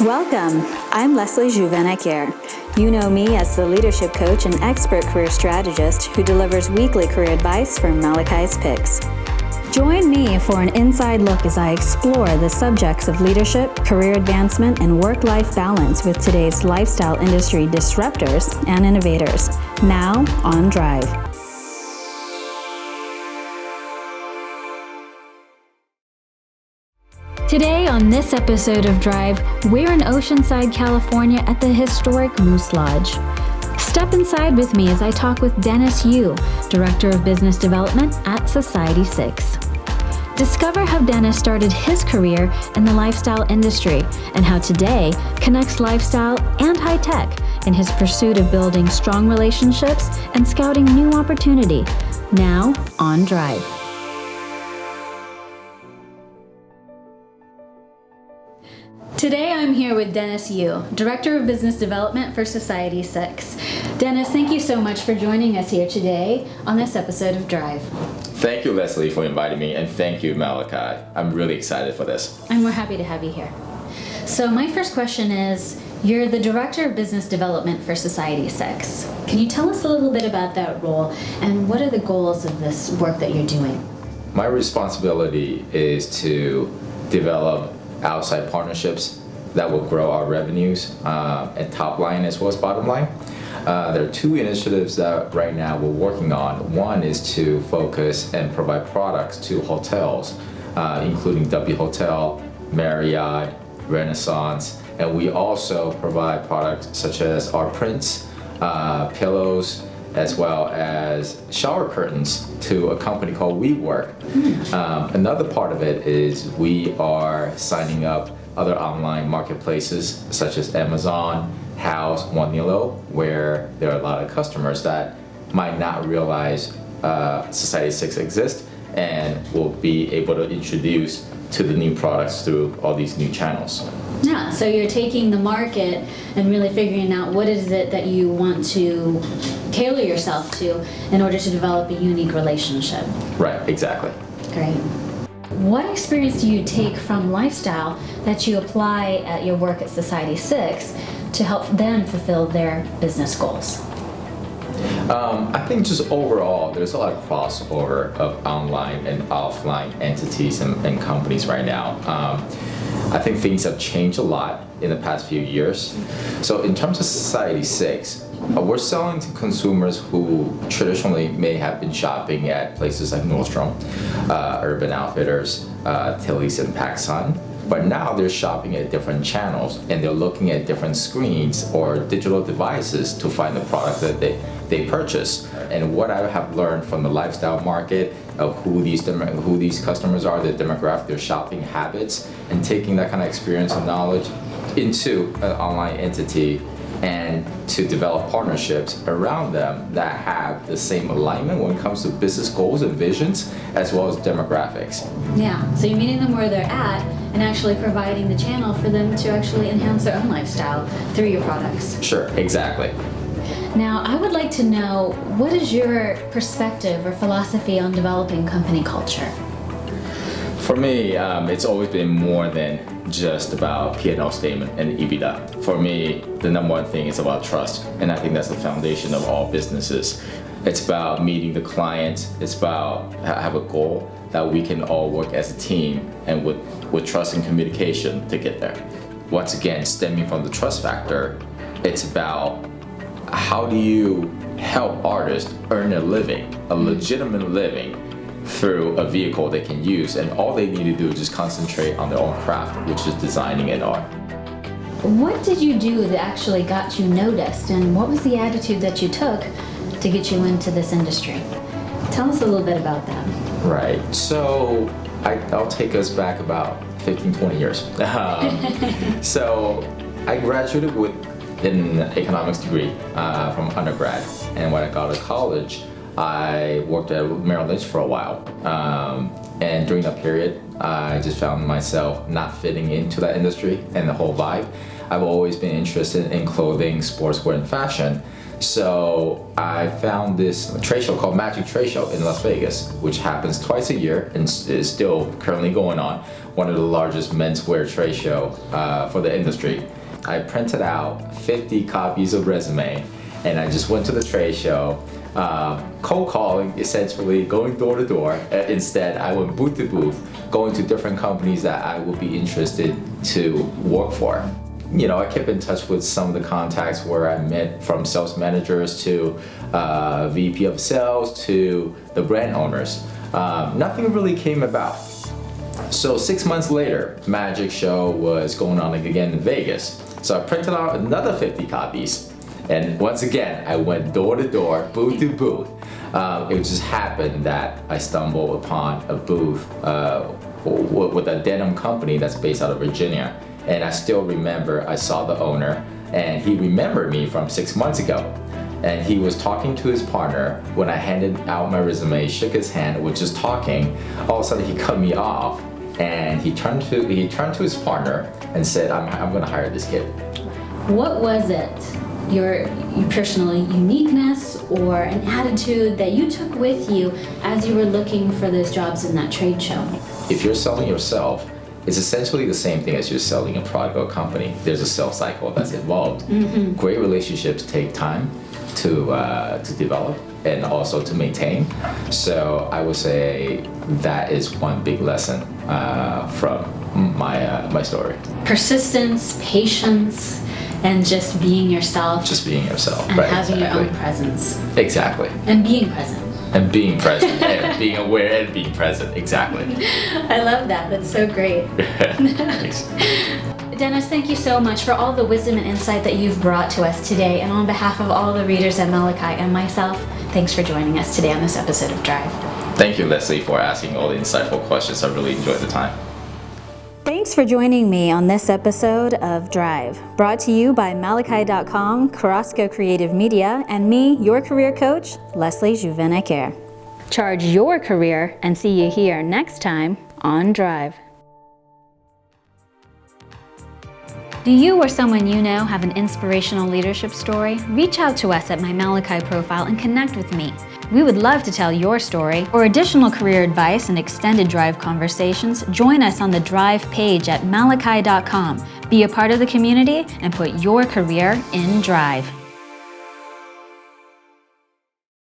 Welcome. I'm Leslie Juvin-Acker. You know me as the leadership coach and expert career strategist who delivers weekly career advice from Malachi's Picks. Join me for an inside look as I explore the subjects of leadership, career advancement, and work-life balance with today's lifestyle industry disruptors and innovators. Now on Drive. Today on this episode of Drive, we're in Oceanside, California at the historic Moose Lodge. Step inside with me as I talk with Dennis Yu, Director of Business Development at Society6. Discover how Dennis started his career in the lifestyle industry and how today connects lifestyle and high tech in his pursuit of building strong relationships and scouting new opportunity. Now on Drive. Today I'm here with Dennis Yu, Director of Business Development for Society6. Dennis, thank you so much for joining us here today on this episode of Drive. Thank you, Leslie, for inviting me, and thank you, Malachi. I'm really excited for this. And we're happy to have you here. So my first question is, you're the Director of Business Development for Society6. Can you tell us a little bit about that role, and what are the goals of this work that you're doing? My responsibility is to develop outside partnerships that will grow our revenues and top line as well as bottom line. There are two initiatives that right now we're working on. One is to focus and provide products to hotels, including W Hotel, Marriott, Renaissance, and we also provide products such as our prints, pillows, as well as shower curtains to a company called WeWork. Another part of it is we are signing up other online marketplaces such as Amazon, House, Wanilo, where there are a lot of customers that might not realize Society6 exists and will be able to introduce to the new products through all these new channels. Yeah, so you're taking the market and really figuring out what is it that you want to tailor yourself to in order to develop a unique relationship. Right, exactly. Great. What experience do you take from lifestyle that you apply at your work at Society6 to help them fulfill their business goals? I think just overall, there's a lot of crossover of online and offline entities and companies right now. I think things have changed a lot in the past few years. So in terms of Society6, we're selling to consumers who traditionally may have been shopping at places like Nordstrom, Urban Outfitters, Tilly's, and PacSun. But now they're shopping at different channels and they're looking at different screens or digital devices to find the product that they purchase. And what I have learned from the lifestyle market of who these customers are, their demographic, their shopping habits, and taking that kind of experience and knowledge into an online entity and to develop partnerships around them that have the same alignment when it comes to business goals and visions as well as demographics. Yeah, so you're meeting them where they're at and actually providing the channel for them to actually enhance their own lifestyle through your products. Sure, exactly. Now, I would like to know, what is your perspective or philosophy on developing company culture? For me, it's always been more than just about P&L statement and EBITDA. For me, the number one thing is about trust, and I think that's the foundation of all businesses. It's about meeting the client. It's about have a goal that we can all work as a team and with trust and communication to get there. Once again, stemming from the trust factor, it's about how do you help artists earn a living, a legitimate living, through a vehicle they can use, and all they need to do is just concentrate on their own craft, which is designing and art. What did you do that actually got you noticed, and what was the attitude that you took to get you into this industry? Tell us a little bit about that. Right, so I'll take us back about 15, 20 years. So I graduated with an economics degree from undergrad, and when I got to college, I worked at Merrill Lynch for a while, and during that period, I just found myself not fitting into that industry and the whole vibe. I've always been interested in clothing, sportswear, and fashion, so I found this trade show called Magic Trade Show in Las Vegas, which happens twice a year and is still currently going on, one of the largest menswear trade show for the industry. I printed out 50 copies of resume, and I just went to the trade show, cold calling, essentially going door to door. Instead, I went booth to booth, going to different companies that I would be interested to work for. You know, I kept in touch with some of the contacts where I met, from sales managers to VP of sales to the brand owners. Nothing really came about. So 6 months later, Magic Show was going on again in Vegas. So I printed out another 50 copies. And once again, I went door to door, booth to booth. It just happened that I stumbled upon a booth with a denim company that's based out of Virginia. And I still remember, I saw the owner, and he remembered me from 6 months ago. And he was talking to his partner when I handed out my resume, shook his hand, was just talking. All of a sudden he cut me off, and he turned to his partner and said, I'm gonna hire this kid. What was it, your personal uniqueness or an attitude that you took with you as you were looking for those jobs in that trade show? If you're selling yourself, it's essentially the same thing as you're selling a product or company. There's a sales cycle that's involved. Mm-hmm. Great relationships take time to develop and also to maintain. So I would say that is one big lesson from my story. Persistence, patience, and just being yourself. Just being yourself. And right, having exactly. your own presence. Exactly. And being present. And being present, and being aware and being present, exactly. I love that, that's so great. Thanks. Dennis, thank you so much for all the wisdom and insight that you've brought to us today. And on behalf of all the readers at Malachi and myself, thanks for joining us today on this episode of Drive. Thank you, Leslie, for asking all the insightful questions. I really enjoyed the time. Thanks for joining me on this episode of Drive, brought to you by Malachi.com, Carrasco Creative Media, and me, your career coach, Leslie Juvin-Acker. Charge your career and see you here next time on Drive. Do you or someone you know have an inspirational leadership story? Reach out to us at my Malachi profile and connect with me. We would love to tell your story. For additional career advice and extended Drive conversations, join us on the Drive page at Malachi.com. Be a part of the community and put your career in Drive.